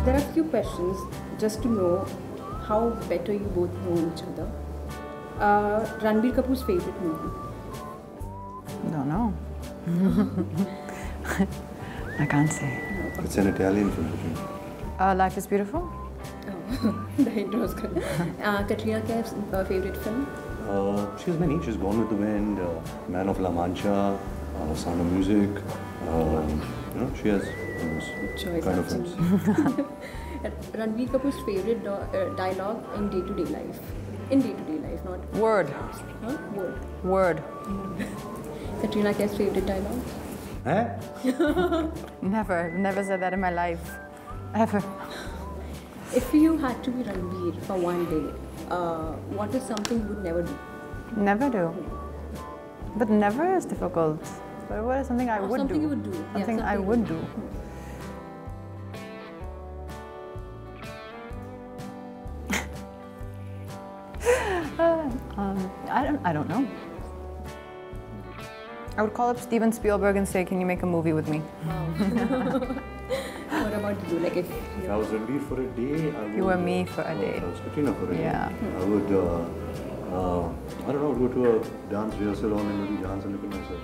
There are a few questions just to know how better you both know each other. Ranbir Kapoor's favorite movie? Don't know. I can't say. It's an Italian film. Life is Beautiful. Oh, the hint was good. Katrina Kaif's favorite film? She has many. She's Gone with the Wind, Man of La Mancha, Sound of Music. She has those kind of films. Ranbir Kapoor's favorite dialogue in day-to-day life? In day-to-day life, not... Word. Huh? Word. Word. Katrina Kaif's favorite dialogue? Never said that in my life. Ever. If you had to be Ranbir for one day, what is something you would never do? Never do. But never is difficult. But what is something I would something do? You would do. Something yeah, I would do. I don't know. I would call up Steven Spielberg and say, "Can you make a movie with me?" Wow. What about you? Like if I was Ranbir for a day, I would... You were me for a day. I was Katrina for a day. Yeah. I would, I don't know, go to a dance rehearsal hall and maybe dance and look at myself.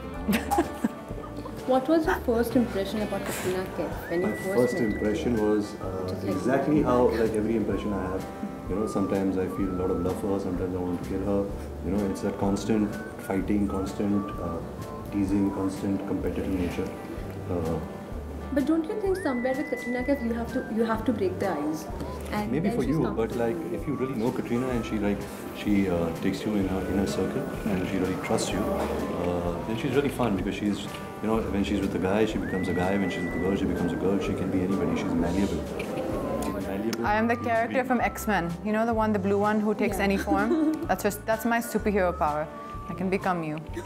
What was your first impression about Katrina Kaif when you My first first met her? impression was exactly how, like every impression I have, sometimes I feel a lot of love for her, sometimes I want to kill her. It's that constant fighting, constant teasing, constant competitive nature. But don't you think somewhere with Katrina Kaif you have to break the ice? And maybe for you, but comfortable. like if you really know Katrina and she takes you in her inner circle and she really trusts you, then she's really fun because she's, when she's with a guy, she becomes a guy. When she's with a girl, she becomes a girl. She can be anybody. She's malleable. I am the character from X-Men. You know the one, the blue one, who takes any form? That's my superhero power. I can become you. I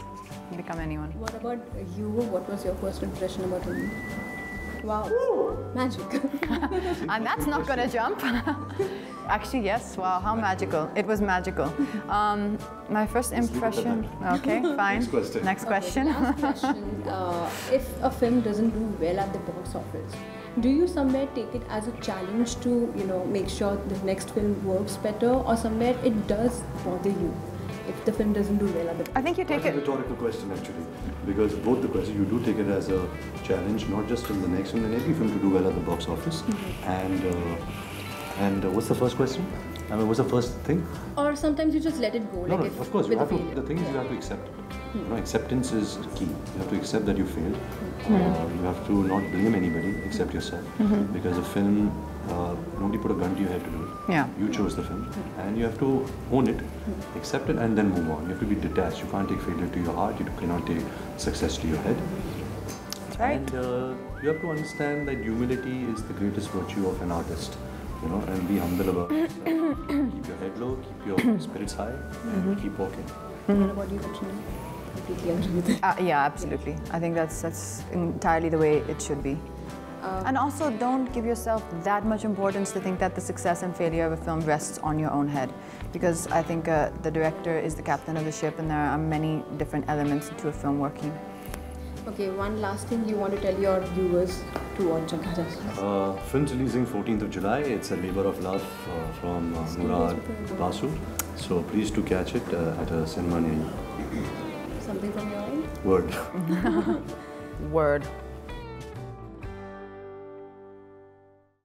can become anyone. What about you? What was your first impression about him? Wow. Magic. And that's not gonna jump. Actually, yes. Wow, how magical. It was magical. My first impression... Okay, fine. Next question. Last question. If a film doesn't do well at the box office, do you somewhere take it as a challenge to, make sure the next film works better, or somewhere it does bother you if the film doesn't do well at the box office? I think you take That's it... a rhetorical question actually, because both the questions, you do take it as a challenge, not just in the next film, in every film to do well at the box office. And what's the first question? I mean, what's the first thing? Or sometimes you just let it go. No, like of course, you have to, the thing is you have to accept. Acceptance is key. You have to accept that you failed. You have to not blame anybody except yourself. Because a film, nobody put a gun to your head to do it. Yeah. You chose the film. And you have to own it, accept it, and then move on. You have to be detached. You can't take failure to your heart. You cannot take success to your head. Right. And you have to understand that humility is the greatest virtue of an artist. And be humble about it. Keep your head low, keep your spirits high, and keep walking. What about you, Katrina? Completely agree with it. Yeah, absolutely. I think that's entirely the way it should be. And also, don't give yourself that much importance to think that the success and failure of a film rests on your own head. Because I think the director is the captain of the ship and there are many different elements to a film working. Okay, one last thing you want to tell your viewers to watch on Film's releasing 14th of July. It's a labor of love from Murad Basu. So please do catch it at a cinema near you. Something from your end? Word. Word.